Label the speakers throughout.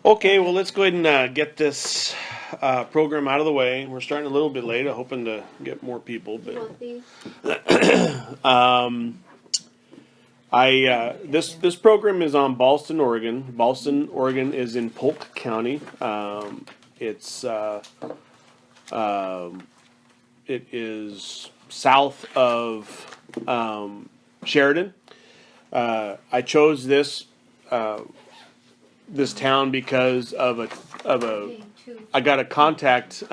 Speaker 1: Okay, well, let's go ahead and get this program out of the way. We're starting a little bit late, hoping to get more people.
Speaker 2: You
Speaker 1: But
Speaker 2: want these?
Speaker 1: this program is on Ballston, Oregon. Ballston, Oregon is in Polk County. It's it is south of Sheridan. I chose this town because of a
Speaker 2: Okay, two.
Speaker 1: I got a contact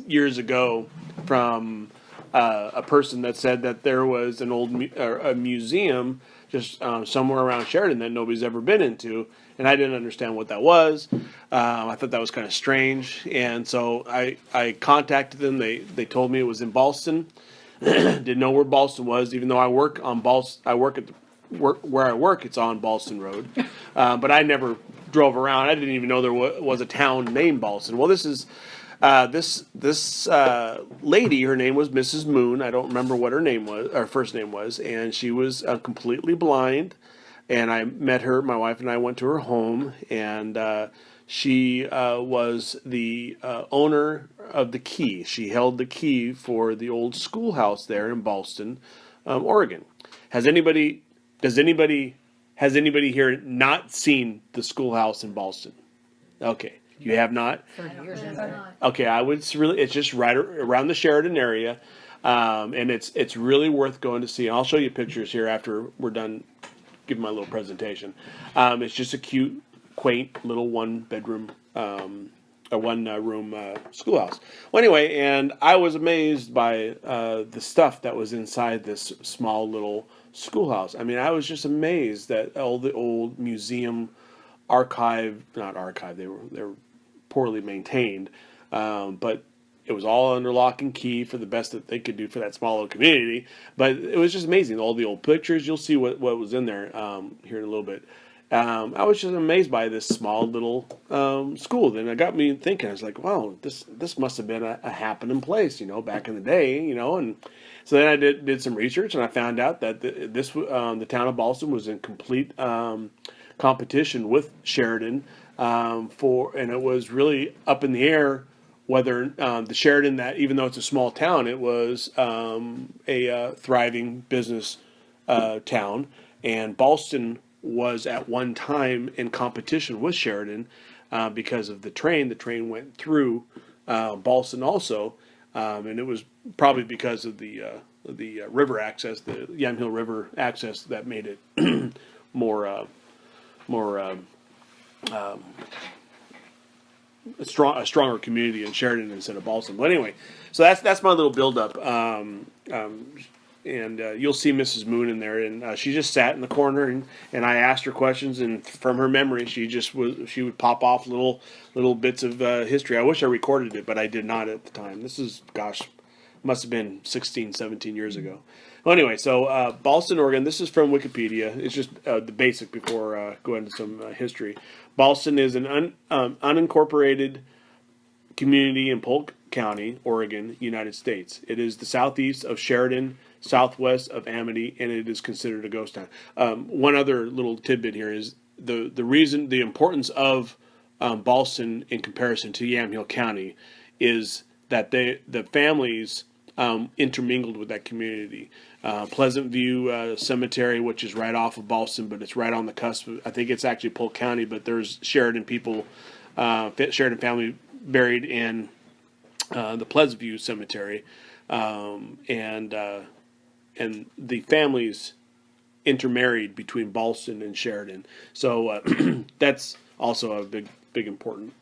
Speaker 1: years ago from a person that said that there was an old a museum just somewhere around Sheridan that nobody's ever been into, and I didn't understand what that was. I thought that was kind of strange, and so I contacted them. They told me it was in Ballston. Didn't know where Ballston was, even though I work on I work at the work where I work. It's on Ballston Road, but I never drove around. I didn't even know there was a town named Ballston. Well, this is this lady. Her name was Mrs. Moon. I don't remember what her name was, her first name was, and she was completely blind. And I met her. My wife and I went to her home, and she was the owner of the key. She held the key for the old schoolhouse there in Ballston, Oregon. Has anybody? Does anybody? Has anybody here not seen the schoolhouse in Ballston? Okay, you have not. Okay, I would really. It's just right around the Sheridan area, and it's really worth going to see. I'll show you pictures here after we're done. Give my little presentation. It's just a cute, quaint little one-bedroom, a one-room schoolhouse. Well, anyway, and I was amazed by the stuff that was inside this small little schoolhouse. I mean, I was just amazed that all the old museum archive, not archive, they were poorly maintained, but it was all under lock and key for the best that they could do for that small little community. But it was just amazing. All the old pictures, you'll see what was in there here in a little bit. I was just amazed by this small little school. Then it got me thinking. I was like, wow, this must have been a happening place, back in the day, And so then I did some research, and I found out that the town of Ballston was in complete competition with Sheridan and it was really up in the air whether the Sheridan, that even though it's a small town, it was a thriving business town, and Ballston was at one time in competition with Sheridan because of the train. The train went through Ballston also, and it was probably because of the river access, the Yamhill River access, that made it more a stronger community in Sheridan instead of Ballston. But anyway, so that's my little build up. And you'll see Mrs. Moon in there, and she just sat in the corner, and I asked her questions, and from her memory, she would pop off little bits of history. I wish I recorded it, but I did not at the time. This is, gosh, must have been 16, 17 years ago. Well, anyway, so Ballston, Oregon. This is from Wikipedia. It's just the basic before going into some history. Ballston is an unincorporated community in Polk County, Oregon, United States. It is the southeast of Sheridan, southwest of Amity, and it is considered a ghost town. One other little tidbit here is the importance of Ballston in comparison to Yamhill County is that the families intermingled with that community. Pleasant View Cemetery, which is right off of Ballston, but it's right on the cusp. I think it's actually Polk County, but there's Sheridan people, Sheridan family buried in the Pleasant View Cemetery, and the families intermarried between Ballston and Sheridan. So that's also a big important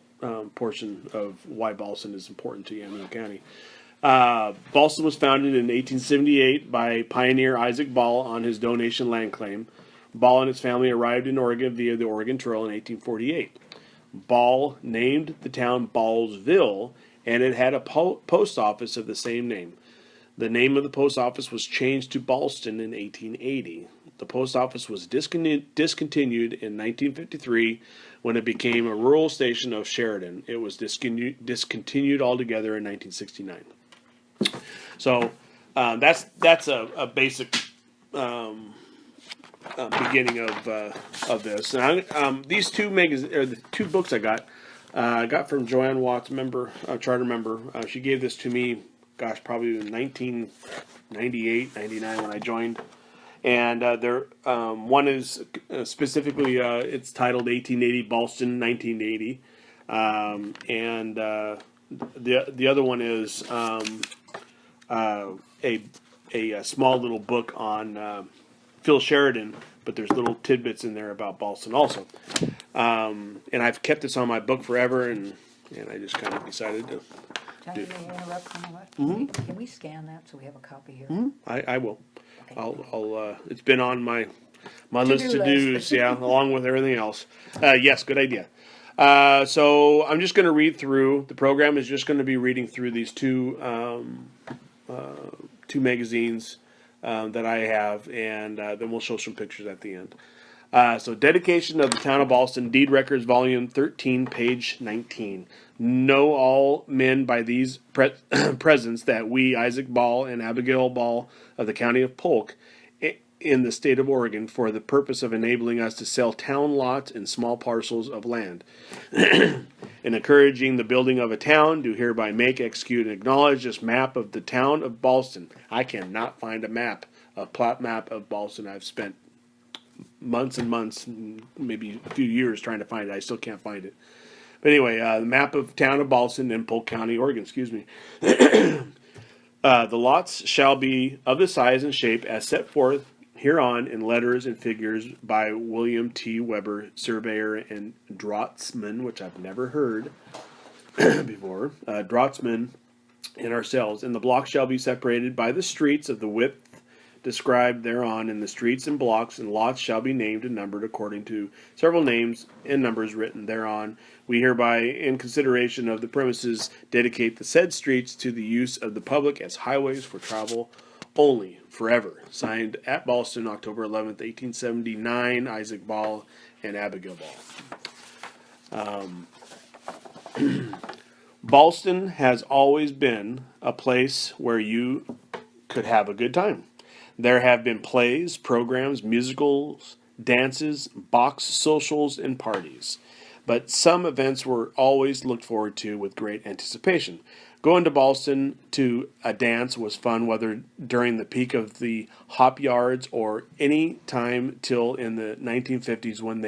Speaker 1: portion of why Ballston is important to Yamhill County. Ballston was founded in 1878 by pioneer Isaac Ball on his donation land claim. Ball and his family arrived in Oregon via the Oregon Trail in 1848. Ball named the town Ballsville, and it had a post office of the same name. The name of the post office was changed to Ballston in 1880. The post office was discontinued in 1953 when it became a rural station of Sheridan. It was discontinued altogether in 1969. So that's a basic beginning of this. And these two the two books I got from Joanne Watts, charter member. She gave this to me, gosh, probably in 1998, 99 when I joined. And one is specifically, it's titled 1880 Ballston 1980. And the other one is a small little book on Phil Sheridan, but there's little tidbits in there about Ballston also. And I've kept this on my book forever, and I just kind of decided to.
Speaker 2: Can I interrupt on that? Can we scan that so we have a copy here?
Speaker 1: I will.
Speaker 2: Okay.
Speaker 1: I'll it's been on my list to do's, yeah, along with everything else. Yes, good idea. So I'm just going to read through. The program is just going to be reading through these two magazines that I have, and then we'll show some pictures at the end. So, dedication of the town of Ballston, Deed Records, Volume 13, page 19. Know all men by these presents that we, Isaac Ball and Abigail Ball of the county of Polk, in the state of Oregon, for the purpose of enabling us to sell town lots and small parcels of land, and encouraging the building of a town, do hereby make, execute, and acknowledge this map of the town of Ballston. I cannot find a plot map of Ballston. I've spent months and months, maybe a few years trying to find it. I still can't find it. But anyway, the map of town of Ballston in Polk County, Oregon, excuse me. The lots shall be of the size and shape as set forth hereon in letters and figures by William T. Weber, surveyor and draftsman, which I've never heard before, draftsman and ourselves. And the blocks shall be separated by the streets of the width described thereon, in the streets and blocks, and lots shall be named and numbered according to several names and numbers written thereon. We hereby, in consideration of the premises, dedicate the said streets to the use of the public as highways for travel only, forever. Signed at Ballston, October 11th, 1879, Isaac Ball and Abigail Ball. Ballston has always been a place where you could have a good time. There have been plays, programs, musicals, dances, box socials, and parties. But some events were always looked forward to with great anticipation. Going to Ballston to a dance was fun, whether during the peak of the hop yards or any time till in the 1950s when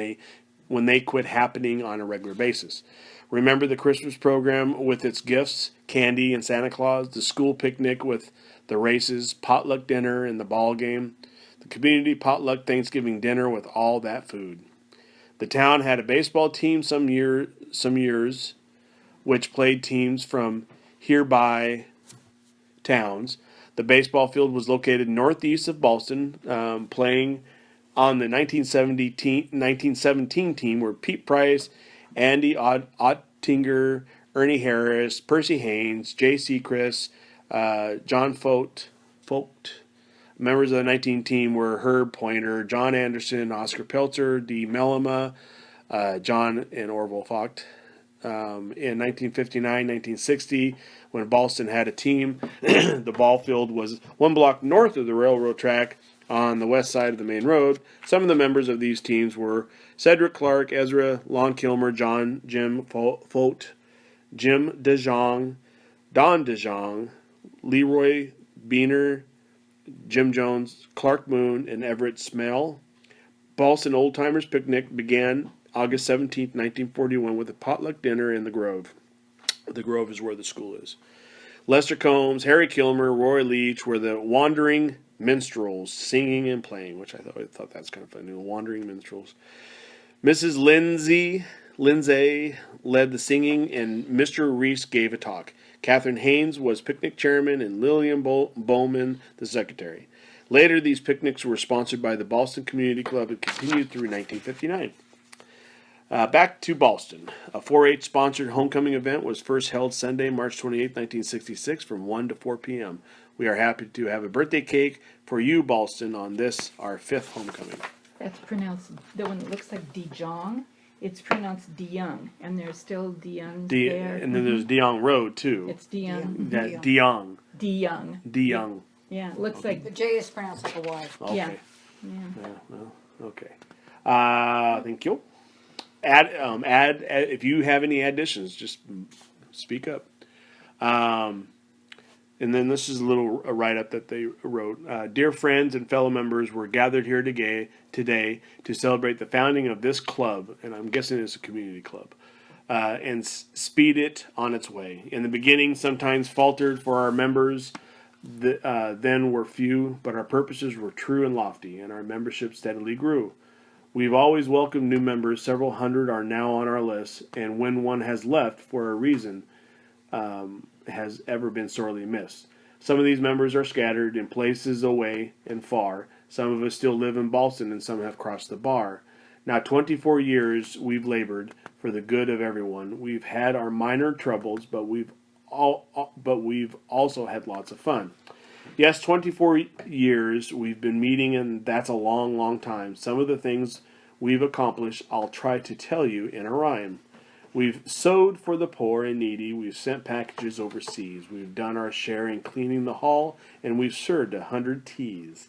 Speaker 1: they quit happening on a regular basis. Remember the Christmas program with its gifts, candy, and Santa Claus, the school picnic with the races, potluck dinner, and the ball game, the community potluck Thanksgiving dinner with all that food. The town had a baseball team some years, which played teams from hereby towns. The baseball field was located northeast of Ballston. Playing on the 1917 team were Pete Price, Andy Ottinger, Ernie Harris, Percy Haynes, J.C. Chris, John Focht. Members of the 19 team were Herb Pointer, John Anderson, Oscar Peltzer, D. Mellema, John and Orville Focht. In 1959-1960, when Ballston had a team, the ball field was 1 block north of the railroad track on the west side of the main road. Some of the members of these teams were Cedric Clark, Ezra, Lon Kilmer, Jim Focht, Jim DeJong, Don DeJong, Leroy Beener, Jim Jones, Clark Moon, and Everett Smell. Ballston Old Timers Picnic began August 17, 1941, with a potluck dinner in the Grove. The Grove is where the school is. Lester Combs, Harry Kilmer, Roy Leach were the wandering minstrels, singing and playing, which I thought that's kind of funny. The wandering minstrels. Mrs. Lindsay led the singing, and Mr. Reese gave a talk. Catherine Haynes was picnic chairman, and Lillian Bowman the secretary. Later, these picnics were sponsored by the Ballston Community Club and continued through 1959. Back to Ballston. A 4-H sponsored homecoming event was first held Sunday, March 28, 1966 from 1 to 4 p.m. We are happy to have a birthday cake for you, Ballston, on this, our 5th homecoming.
Speaker 3: That's pronounced, the one that looks like DeJong, it's pronounced DeYoung, and there's still DeYoungs there.
Speaker 1: And then there's DeYoung Road, too.
Speaker 3: It's DeYoung.
Speaker 1: DeYoung.
Speaker 3: DeYoung.
Speaker 1: DeYoung.
Speaker 3: Yeah, it looks like,
Speaker 2: The J is pronounced like a Y.
Speaker 1: Okay.
Speaker 3: yeah.
Speaker 1: Yeah, well, Okay. Thank you. Add if you have any additions, just speak up. And then this is a little write-up that they wrote. Dear friends and fellow members, we're gathered here today to celebrate the founding of this club, and I'm guessing it's a community club, and speed it on its way. In the beginning, sometimes faltered for our members, then were few, but our purposes were true and lofty, and our membership steadily grew. We've always welcomed new members. Several hundred are now on our list, and when one has left for a reason, has ever been sorely missed. Some of these members are scattered in places away and far. Some of us still live in Ballston, and some have crossed the bar. Now 24 years we've labored for the good of everyone. We've had our minor troubles, but we've also had lots of fun. Yes, 24 years we've been meeting, and that's a long, long time. Some of the things we've accomplished I'll try to tell you in a rhyme. We've sewed for the poor and needy. We've sent packages overseas. We've done our share in cleaning the hall, and we've served 100 teas.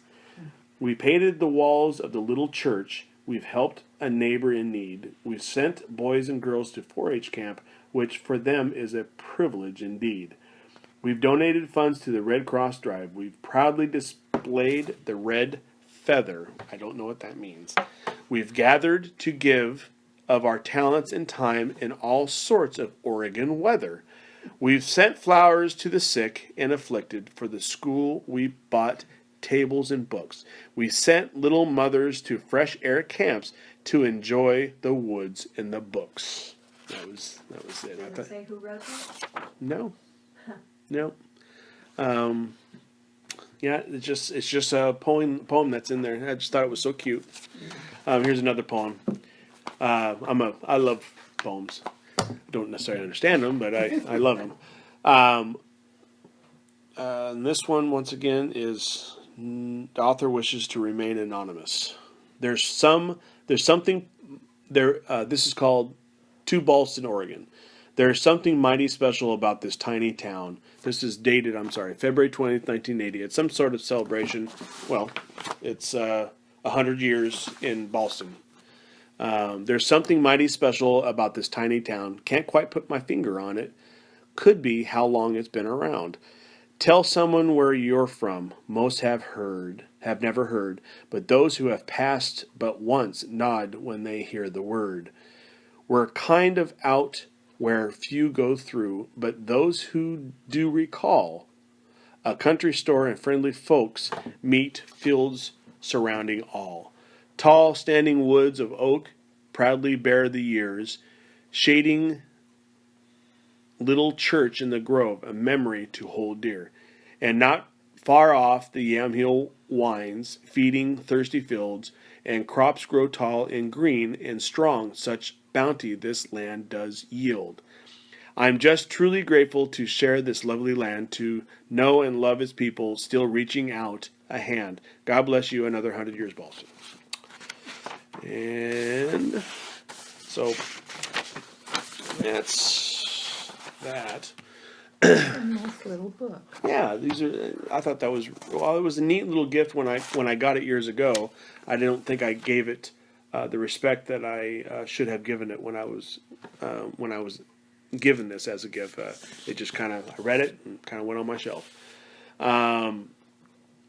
Speaker 1: We painted the walls of the little church. We've helped a neighbor in need. We've sent boys and girls to 4-H camp, which for them is a privilege indeed. We've donated funds to the Red Cross Drive. We've proudly displayed the red feather. I don't know what that means. We've gathered to give of our talents and time in all sorts of Oregon weather. We've sent flowers to the sick and afflicted. For the school, we bought tables and books. We sent little mothers to fresh air camps to enjoy the woods and the books. That was it.
Speaker 4: Does it say who wrote that?
Speaker 1: No. No. Yeah, it's just a poem that's in there. I just thought it was so cute. Here's another poem. I love poems. Don't necessarily understand them, but I love them. And this one, once again, is the author wishes to remain anonymous. There's something there. This is called To Ballston, Oregon. There's something mighty special about this tiny town. This is dated, February 20th, 1980. It's some sort of celebration. Well, it's 100 years in Ballston. There's something mighty special about this tiny town. Can't quite put my finger on it. Could be how long it's been around. Tell someone where you're from. Most have never heard, but those who have passed but once nod when they hear the word. We're kind of out where few go through, but those who do recall, a country store and friendly folks meet fields surrounding all. Tall standing woods of oak proudly bear the years, shading little church in the grove, a memory to hold dear. And not far off the Yamhill winds, feeding thirsty fields, and crops grow tall and green and strong, such bounty this land does yield. I'm just truly grateful to share this lovely land, to know and love its people, still reaching out a hand. God bless you, another 100 years, Ballston. And so that's that.
Speaker 3: A nice little book.
Speaker 1: Yeah, I thought that was, well, it was a neat little gift when I got it years ago. I don't think I gave it the respect that I should have given it when I was given this as a gift. It just I read it and kind of went on my shelf.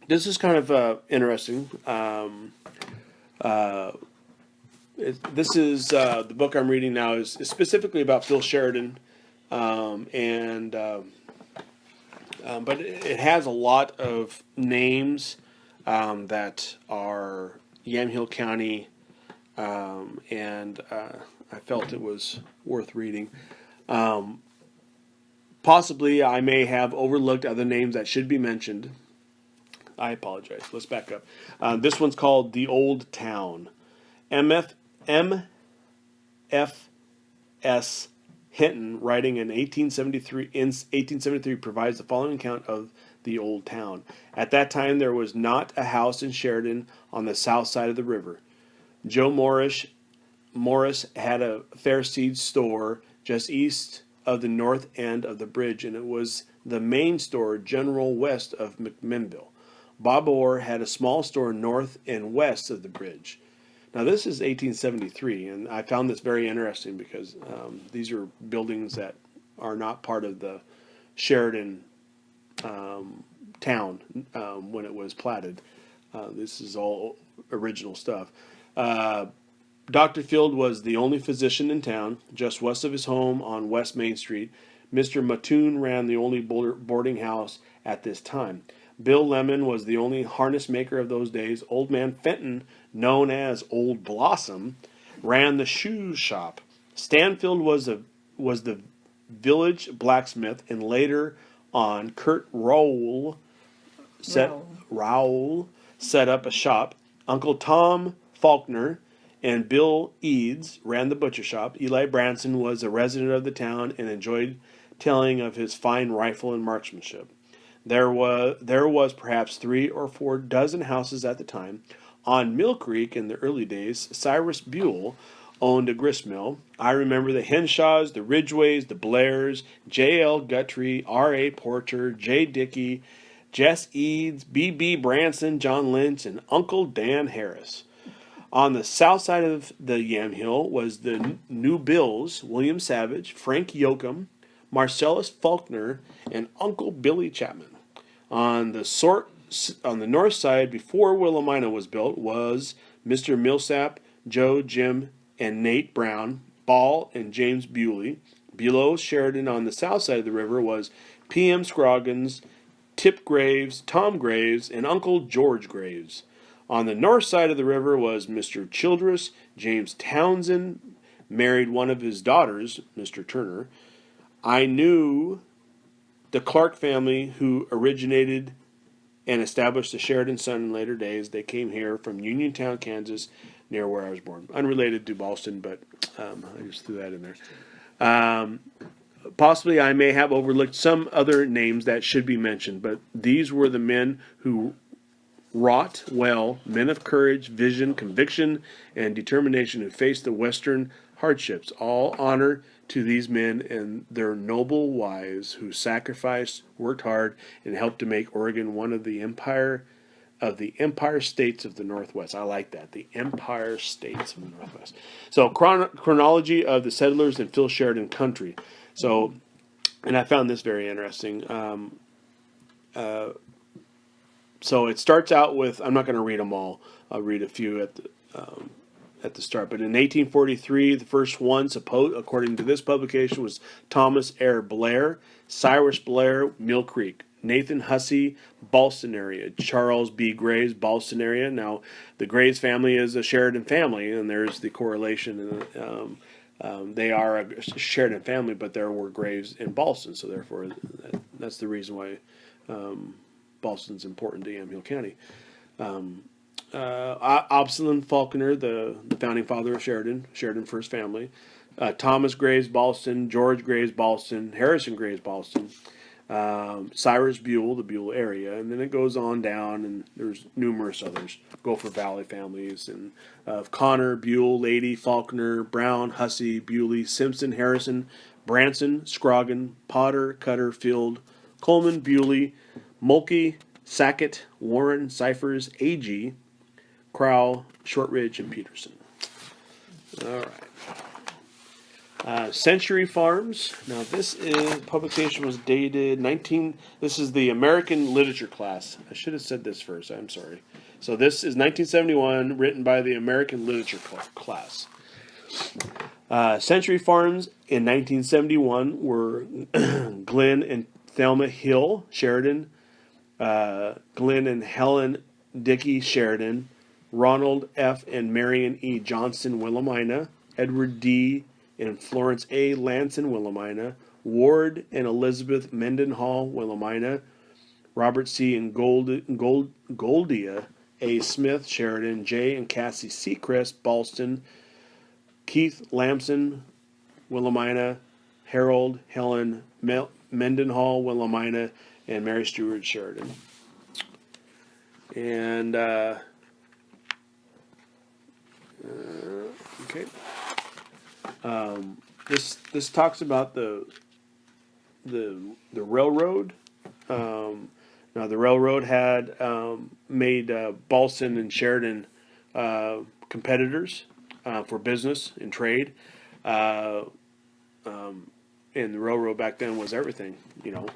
Speaker 1: This is kind of interesting. This is the book I'm reading now is specifically about Phil Sheridan, but it has a lot of names that are Yamhill County, and I felt it was worth reading. Possibly I may have overlooked other names that should be mentioned. I apologize. Let's back up. This one's called The Old Town. M.F.S. Hinton, writing in 1873, provides the following account of the Old Town. At that time, there was not a house in Sheridan on the south side of the river. Joe Morris had a fair seed store just east of the north end of the bridge, and it was the main store general west of McMinnville. Bob Orr had a small store north and west of the bridge. Now this is 1873, and I found this very interesting because these are buildings that are not part of the Sheridan town when it was platted. This is all original stuff. Dr. Field was the only physician in town, just west of his home on West Main Street. Mr. Mattoon ran the only boarding house at this time. Bill Lemon was the only harness maker of those days. Old Man Fenton, known as Old Blossom, ran the shoe shop. Stanfield was the village blacksmith, and later on, Kurt Rowell set up a shop. Uncle Tom Faulkner and Bill Eads ran the butcher shop. Eli Branson was a resident of the town and enjoyed telling of his fine rifle and marksmanship. There was perhaps 3 or 4 dozen houses at the time. On Mill Creek in the early days, Cyrus Buell owned a grist mill. I remember the Henshaws, the Ridgeways, the Blairs, J.L. Guthrie, R.A. Porter, J. Dickey, Jess Eads, B.B. Branson, John Lynch, and Uncle Dan Harris. On the south side of the Yamhill was the New Bills, William Savage, Frank Yoakum, Marcellus Faulkner, and Uncle Billy Chapman. On the north side, before Willamina was built, was Mr. Millsap, Joe, Jim, and Nate Brown, Ball, and James Bewley. Below Sheridan on the south side of the river was P.M. Scroggins, Tip Graves, Tom Graves, and Uncle George Graves. On the north side of the river was Mr. Childress. James Townsend married one of his daughters, Mr. Turner. I knew the Clark family who originated and established the Sheridan Sun in later days. They came here from Uniontown, Kansas, near where I was born. Unrelated to Ballston, but I just threw that in there. Possibly I may have overlooked some other names that should be mentioned, but these were the men who wrought well, men of courage, vision, conviction, and determination who faced the Western hardships. All honor to these men and their noble wives who sacrificed, worked hard, and helped to make Oregon one of the empire states of the Northwest. I like that, the empire states of the Northwest. So chronology of the settlers in Phil Sheridan country. So, and I found this very interesting. So it starts out with, I'm not going to read them all. I'll read a few at the start. But in 1843, the first one, according to this publication, was Thomas Air Blair, Cyrus Blair, Mill Creek, Nathan Hussey, Ballston area, Charles B. Graves, Ballston area. Now, the Graves family is a Sheridan family, and there's the correlation. They are a Sheridan family, but there were Graves in Ballston, so therefore that's the reason why Ballston's important to Yamhill County. Absalom Faulkner, the founding father of Sheridan First Family. Thomas Graves Ballston, George Graves Ballston, Harrison Graves Ballston, Cyrus Buell, the Buell area, and then it goes on down, and there's numerous others. Gopher Valley families, and Connor, Buell, Lady, Faulkner, Brown, Hussey, Bewley, Simpson, Harrison, Branson, Scroggin, Potter, Cutter, Field, Coleman, Bewley, Mulkey, Sackett, Warren, Cyphers, A.G., Crowell, Shortridge, and Peterson. All right. Century Farms. Now, this publication was dated this is the American Literature class. I should have said this first. I'm sorry. So this is 1971, written by the American Literature class. Century Farms in 1971 were Glenn and Thelma Hill, Sheridan, Glenn and Helen Dickey Sheridan, Ronald F. and Marion E. Johnson Willamina, Edward D. and Florence A. Lanson Willamina, Ward and Elizabeth Mendenhall Willamina, Robert C. and Goldia A. Smith Sheridan, J. and Cassie Seacrest Ballston, Keith Lamson Willamina, Harold Helen Mendenhall Willamina, and Mary Stewart Sheridan. And okay, this talks about the railroad. Now the railroad had made Ballston and Sheridan kind competitors for business and trade. And the railroad back then was everything, you know.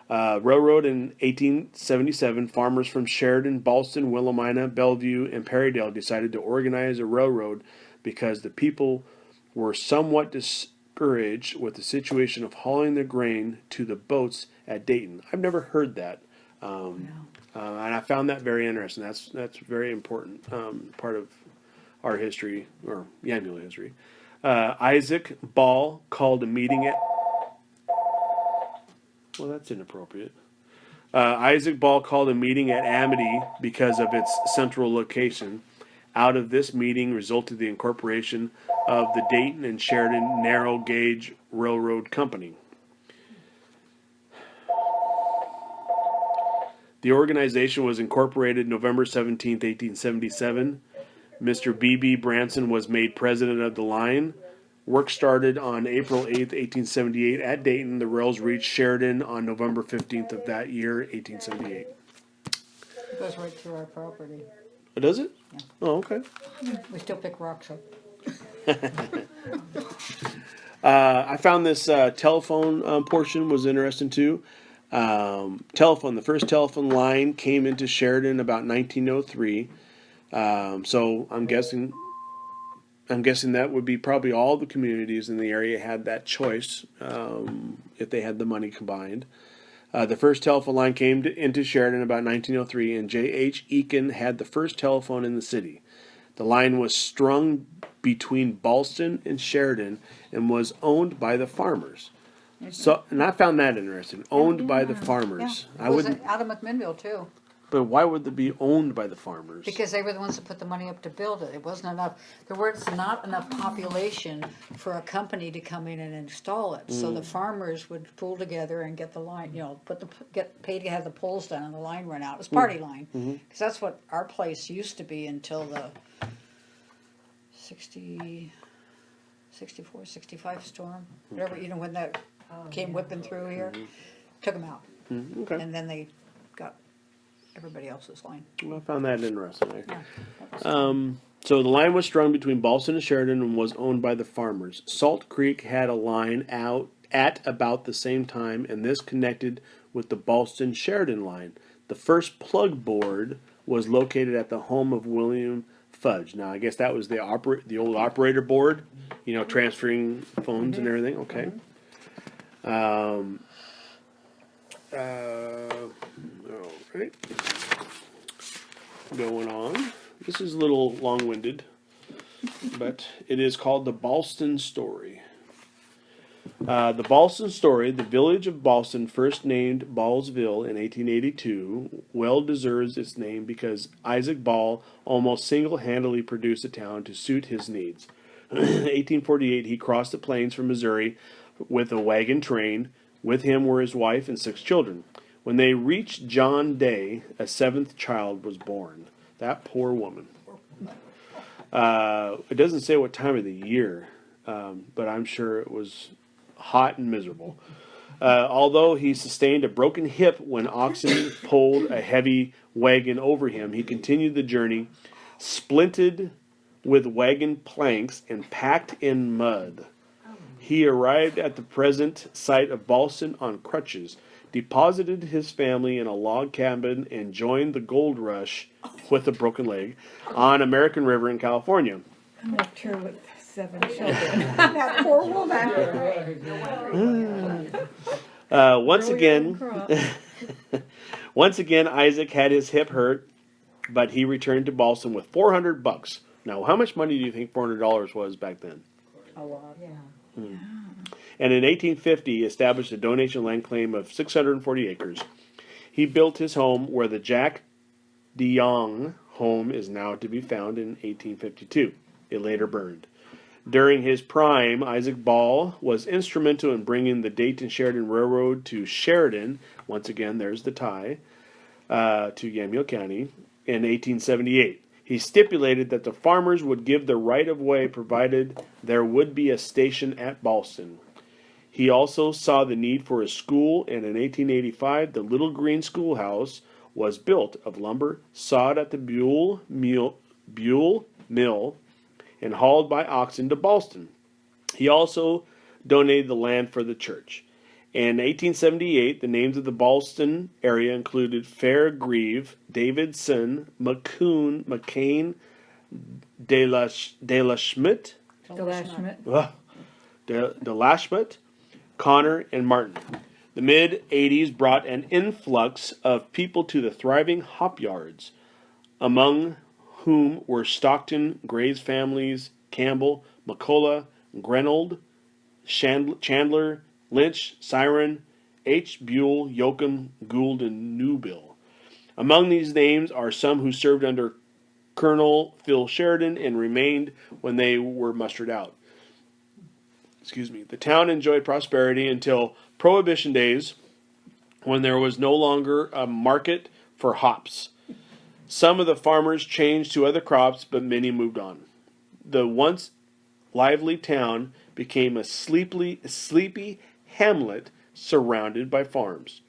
Speaker 1: Railroad in 1877, farmers from Sheridan, Ballston, Willamina, Bellevue, and Perrydale decided to organize a railroad because the people were somewhat discouraged with the situation of hauling their grain to the boats at Dayton. I've never heard that, and I found that very interesting. That's very important part of our history, or Yamhill history. Isaac Ball called a meeting at... Well, that's inappropriate. Isaac Ball called a meeting at Amity because of its central location. Out of this meeting resulted the incorporation of the Dayton and Sheridan Narrow Gauge Railroad Company. The organization was incorporated November 17, 1877. Mr. B.B. Branson was made president of the line. Work started on April 8, 1878 at Dayton. The rails reached Sheridan on November 15th of that year, 1878.
Speaker 2: It goes right through our property.
Speaker 1: Oh, does it?
Speaker 2: Yeah.
Speaker 1: Oh, okay.
Speaker 2: We still pick rocks up.
Speaker 1: I found this telephone portion was interesting too. The first telephone line came into Sheridan about 1903. So I'm guessing that would be probably all the communities in the area had that choice if they had the money combined. The first telephone line came into Sheridan about 1903, and J.H. Eakin had the first telephone in the city. The line was strung between Ballston and Sheridan and was owned by the farmers. So, and I found that interesting. Owned by the farmers.
Speaker 2: Yeah.
Speaker 1: I
Speaker 2: It was
Speaker 1: wouldn't.
Speaker 2: out of McMinnville too,
Speaker 1: But why would they be owned by the farmers?
Speaker 2: because they were the ones that put the money up to build it. It wasn't enough. There was not enough population for a company to come in and install it. So the farmers would pool together and get the line, get paid to have the poles done and the line run out. It was party line, because that's what our place used to be until the 64, 65 storm, whatever, when that came whipping through here, took them out.
Speaker 1: Okay.
Speaker 2: And then they got everybody else's line.
Speaker 1: Well, I found that interesting.
Speaker 2: Yeah, that was
Speaker 1: So the line was strung between Ballston and Sheridan and was owned by the farmers. Salt Creek had a line out at about the same time, and this connected with the Ballston-Sheridan line. The first plug board was located at the home of William Fudge. Now, I guess that was the old operator board, transferring phones and everything. Okay. All right. Going on. This is a little long-winded, but it is called the Ballston Story. The Ballston Story, the village of Ballston, first named Ballsville in 1882, well deserves its name because Isaac Ball almost single-handedly produced a town to suit his needs. In 1848, he crossed the plains from Missouri with a wagon train. With him were his wife and 6 children. When they reached John Day, a 7th child was born. That poor woman. It doesn't say what time of the year, but I'm sure it was hot and miserable. Although he sustained a broken hip when oxen pulled a heavy wagon over him, he continued the journey, splinted with wagon planks and packed in mud. He arrived at the present site of Ballston on crutches, deposited his family in a log cabin, and joined the gold rush with a broken leg on American River in California.
Speaker 3: I left her with 7 children.
Speaker 2: that poor woman.
Speaker 1: Once again, Isaac had his hip hurt, but he returned to Ballston with $400. Now, how much money do you think $400 was back then?
Speaker 2: A lot. Yeah.
Speaker 1: And in 1850, he established a donation land claim of 640 acres. He built his home where the Jack DeYoung home is now to be found in 1852. It later burned. During his prime, Isaac Ball was instrumental in bringing the Dayton-Sheridan Railroad to Sheridan. Once again, there's the tie to Yamhill County in 1878. He stipulated that the farmers would give the right-of-way provided there would be a station at Ballston. He also saw the need for a school, and in 1885, the Little Green Schoolhouse was built of lumber sawed at the Buell Mill and hauled by oxen to Ballston. He also donated the land for the church. In 1878, the names of the Ballston area included Fairgrieve, Davidson, McCain, De La Schmidt, De La Schmidt, Connor, and Martin. The mid-80s brought an influx of people to the thriving hop yards, among whom were Stockton, Gray's families, Campbell, McCullough, Grenold, Chandler, Lynch, Siren, H. Buell, Yoakum, Gould, and Newbill. Among these names are some who served under Colonel Phil Sheridan and remained when they were mustered out. The town enjoyed prosperity until Prohibition days, when there was no longer a market for hops. Some of the farmers changed to other crops, but many moved on. The once lively town became a sleepy hamlet surrounded by farms.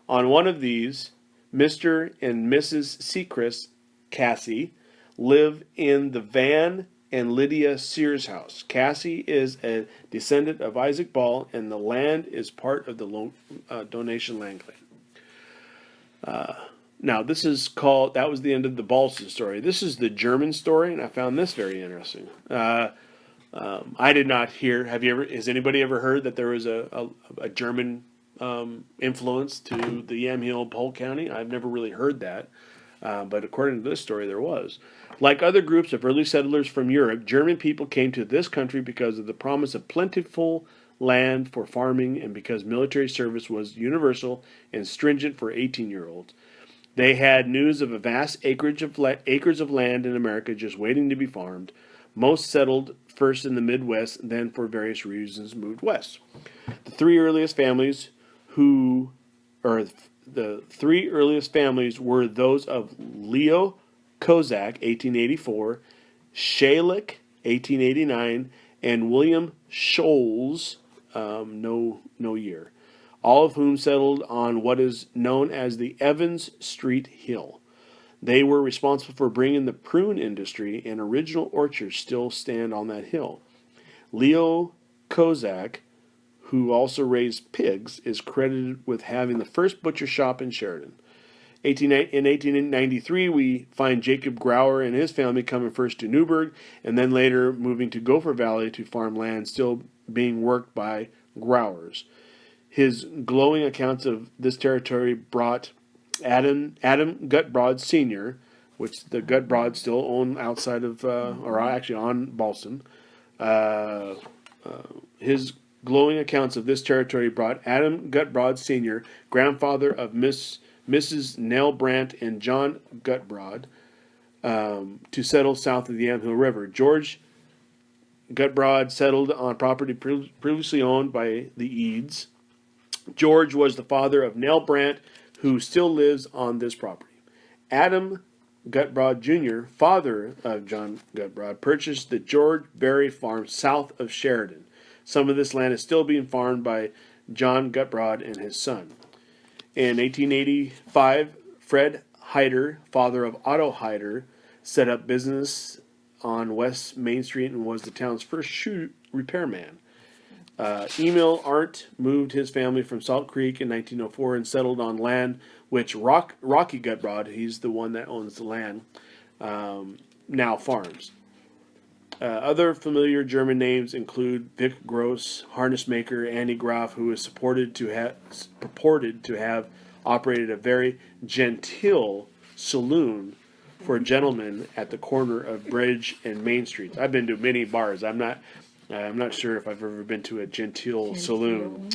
Speaker 1: On one of these, Mr. and Mrs. Sechrist Cassie live in the Van and Lydia Sears house. Cassie is a descendant of Isaac Ball, and the land is part of the donation land claim. Now, this is called, that was the end of the Ballston story. This is the German story, and I found this very interesting. I did not hear, has anybody ever heard that there was a German influence to the Yamhill, Polk County? I've never really heard that. But according to this story, there was. Like other groups of early settlers from Europe, German people came to this country because of the promise of plentiful land for farming and because military service was universal and stringent for 18-year-olds. They had news of a vast acres of land in America just waiting to be farmed. Most settled first in the Midwest, then for various reasons moved west. The three earliest families were those of Leo Kozak, 1884, Shalik, 1889, and William Scholes, no year, all of whom settled on what is known as the Evans Street Hill. They were responsible for bringing the prune industry, and original orchards still stand on that hill. Leo Kozak, who also raised pigs, is credited with having the first butcher shop in Sheridan. In 1893, we find Jacob Grauer and his family coming first to Newburgh, and then later moving to Gopher Valley to farm land still being worked by Grauers. His glowing accounts of this territory brought Adam Gutbrod Sr., which the Gutbrods still own outside of, or actually on Ballston. His glowing accounts of this territory brought Adam Gutbrod Sr., grandfather of Mrs. Nell Brandt and John Gutbrod, to settle south of the Yamhill River. George Gutbrod settled on property previously owned by the Eads. George was the father of Nell Brandt, who still lives on this property. Adam Gutbrod Jr., father of John Gutbrod, purchased the George Berry Farm south of Sheridan. Some of this land is still being farmed by John Gutbrod and his son. In 1885, Fred Hyder, father of Otto Hyder, set up business on West Main Street and was the town's first shoe repairman. Emil Arndt moved his family from Salt Creek in 1904 and settled on land which Rocky Gutbrod, he's the one that owns the land, now farms. Other familiar German names include Vic Gross, harness maker Andy Graf, who is purported to have operated a very genteel saloon for gentlemen at the corner of Bridge and Main Streets. I've been to many bars. I'm not sure if I've ever been to a genteel saloon.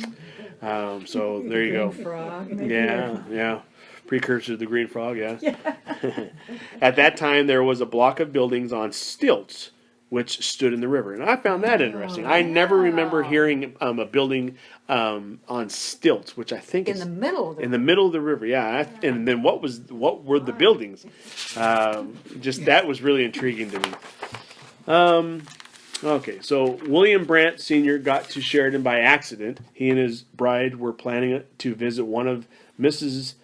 Speaker 1: So there you go.
Speaker 3: Frog,
Speaker 1: Yeah. Precursor to the Green Frog, yeah. At that time, there was a block of buildings on stilts which stood in the river. And I found that interesting. I never remember hearing a building on stilts, which I think
Speaker 2: In the middle of the
Speaker 1: in the middle of the river. Yeah, and then what were the buildings? That was really intriguing to me. Okay, so William Brandt Sr. got to Sheridan by accident. He and his bride were planning to visit one of Mrs.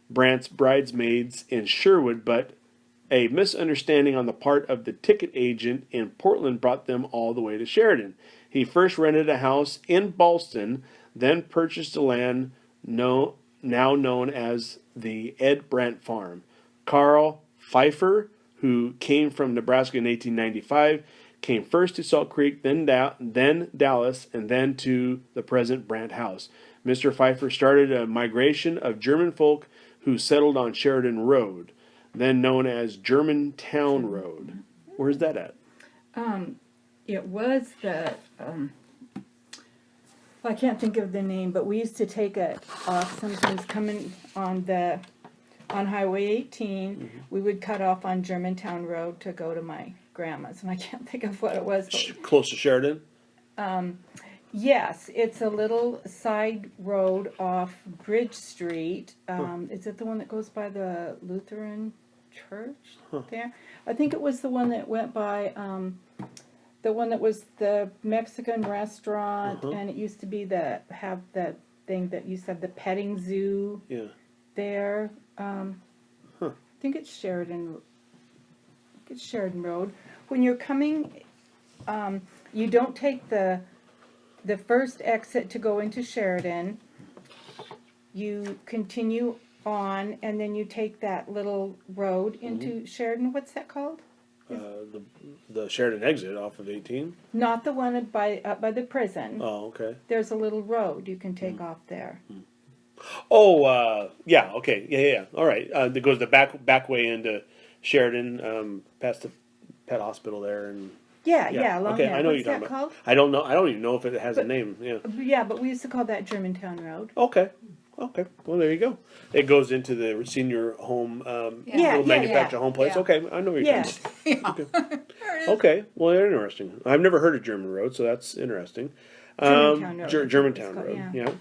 Speaker 1: Brandt's bridesmaids in Sherwood, but A misunderstanding on the part of the ticket agent in Portland brought them all the way to Sheridan. He first rented a house in Ballston, then purchased the land now known as the Ed Brandt Farm. Carl Pfeiffer, who came from Nebraska in 1895, came first to Salt Creek, then Dallas, and then to the present Brandt House. Mr. Pfeiffer started a migration of German folk who settled on Sheridan Road, then known as Germantown Road. Where's that at?
Speaker 3: It was the, I can't think of the name, but we used to take it off sometimes coming on Highway 18. We would cut off on Germantown Road to go to my grandma's, and I can't think of what it was.
Speaker 1: Close to Sheridan?
Speaker 3: Yes, it's a little side road off Bridge Street. Is it the one that goes by the Lutheran church there? I think it was the one that went by, the one that was the Mexican restaurant, and it used to be have that thing that you said, the petting zoo there. I think it's Sheridan. It's Sheridan Road. When you're coming, you don't take the first exit to go into Sheridan. You continue on, and then you take that little road into Sheridan. What's that called?
Speaker 1: The Sheridan exit off of 18?
Speaker 3: Not the one up by the prison.
Speaker 1: Oh, okay.
Speaker 3: There's a little road you can take off there.
Speaker 1: Oh, yeah, okay. Yeah. All right. That goes the back way into Sheridan, past the pet hospital there. And
Speaker 3: Yeah, along
Speaker 1: okay,
Speaker 3: there.
Speaker 1: I know
Speaker 3: What's
Speaker 1: what you're
Speaker 3: that
Speaker 1: talking
Speaker 3: called?
Speaker 1: about. I don't know. I don't even know if it has a name. Yeah.
Speaker 3: Yeah, but we used to call that Germantown Road.
Speaker 1: Okay. Well, there you go. It goes into the senior home,
Speaker 3: Yeah,
Speaker 1: little manufactured home place.
Speaker 2: yeah.
Speaker 1: Okay, I know what you're talking
Speaker 3: Yes.
Speaker 1: about. Okay, well, they're interesting. I've never heard of German Road, so that's interesting.
Speaker 3: Germantown Road.
Speaker 1: Germantown
Speaker 3: It's called,
Speaker 1: Road,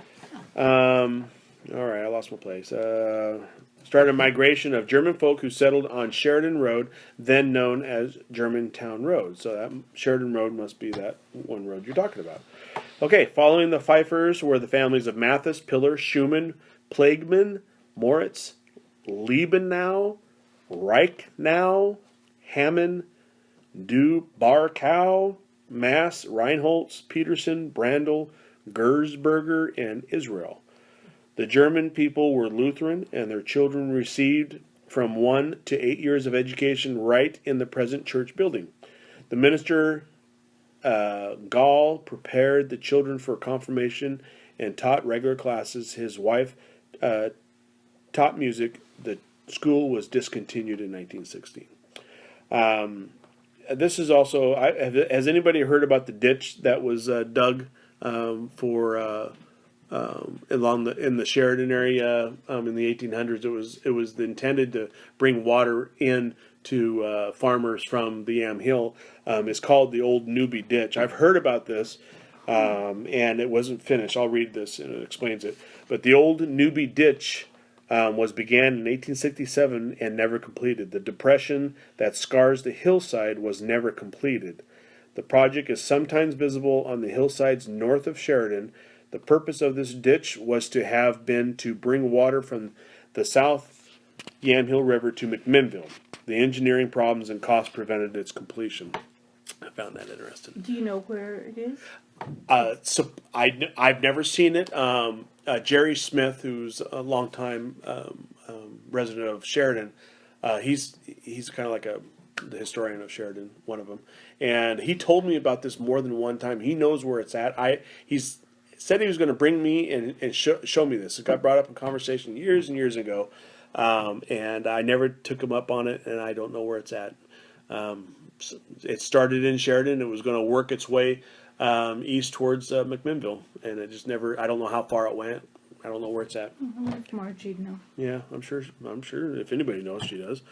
Speaker 3: yeah.
Speaker 1: All right, I lost my place. Started a migration of German folk who settled on Sheridan Road, then known as Germantown Road. So that Sheridan Road must be that one road you're talking about. Okay, following the Pfeiffers were the families of Mathis, Pillar, Schumann, Plageman, Moritz, Liebenau, Reichnau, Hammond, Du Barkow, Mass, Reinholz, Peterson, Brandl, Gersberger, and Israel. The German people were Lutheran, and their children received from 1 to 8 years of education right in the present church building. The minister Gall prepared the children for confirmation and taught regular classes. His wife taught music. The school was discontinued in 1916. This is also, has anybody heard about the ditch that was dug for in the Sheridan area in the 1800s? It was intended to bring water in to farmers from the Yamhill. It's called the Old Newby Ditch. I've heard about this, and it wasn't finished. I'll read this, and it explains it. But the Old Newby Ditch was began in 1867 and never completed. The depression that scars the hillside was never completed. The project is sometimes visible on the hillsides north of Sheridan. The purpose of this ditch was to have been to bring water from the South Yamhill River to McMinnville. The engineering problems and costs prevented its completion. I found that interesting.
Speaker 3: Do you know where it is?
Speaker 1: So I've never seen it. Jerry Smith, who's a longtime resident of Sheridan, he's kind of like the historian of Sheridan, one of them, and he told me about this more than one time. He knows where it's at. He's said he was going to bring me and show me this. It got brought up in conversation years and years ago, and I never took him up on it, and I don't know where it's at. It started in Sheridan. It was going to work its way east towards McMinnville, and it just never. I don't know how far it went. I don't know where it's at.
Speaker 3: I wonder if Margie'd know.
Speaker 1: Yeah, I'm sure. If anybody knows, she does.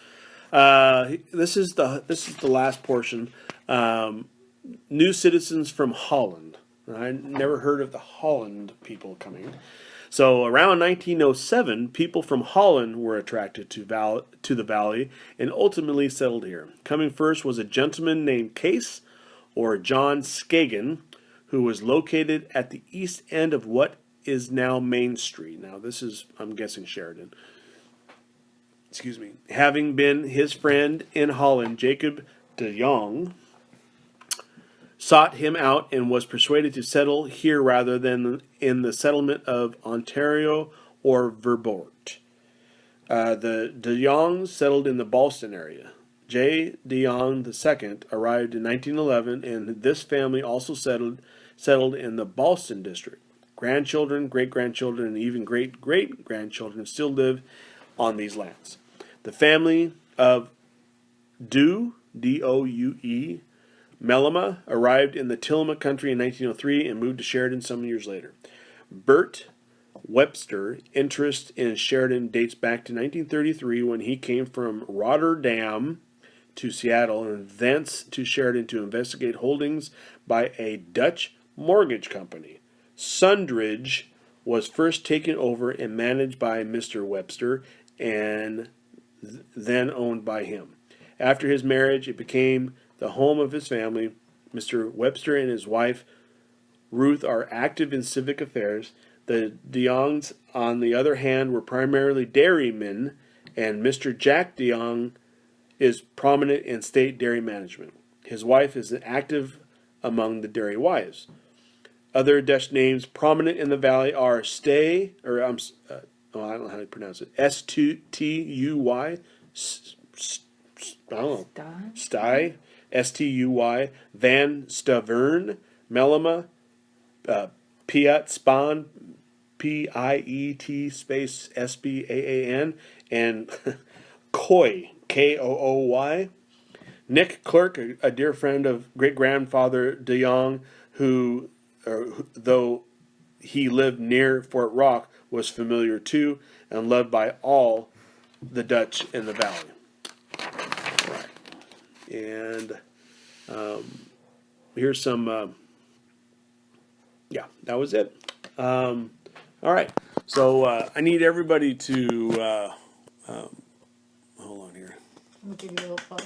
Speaker 1: This is the last portion. New citizens from Holland. I never heard of the Holland people coming. So around 1907, people from Holland were attracted to the valley and ultimately settled here. Coming first was a gentleman named Case, or John Skagen, who was located at the east end of what is now Main Street. Now this is, I'm guessing, Sheridan. having been his friend in Holland, Jacob de Jong, sought him out and was persuaded to settle here rather than in the settlement of Ontario or Vermont. The de Jongs settled in the Ballston area. J. de Jong II arrived in 1911, and this family also settled in the Ballston district. Grandchildren, great-grandchildren, and even great-great-grandchildren still live on these lands. The family of Doue, D-O-U-E, Mellema arrived in the Tillamook country in 1903 and moved to Sheridan some years later. Bert Webster interest in Sheridan dates back to 1933 when he came from Rotterdam to Seattle and thence to Sheridan to investigate holdings by a Dutch mortgage company. Sundridge was first taken over and managed by Mr. Webster and then owned by him. After his marriage, it became the home of his family. Mr. Webster and his wife, Ruth, are active in civic affairs. The de Jongs, on the other hand, were primarily dairymen, and Mr. Jack de Jong is prominent in state dairy management. His wife is active among the dairy wives. Other Dutch names prominent in the valley are I don't know how to pronounce it. S-T-U-Y, I don't know. Stuy, S-T-U-Y, Van Stavern, Mellema, Piet Spaan, P-I-E-T space S-B-A-A-N, and Kooi, K-O-O-Y. Nick Clerk, a dear friend of great-grandfather de Jong, who, though he lived near Fort Rock, was familiar too and loved by all the Dutch in the valley. Right. And here's some, that was it. All right. So I need everybody to, hold on here.
Speaker 2: I'll give you a little plug.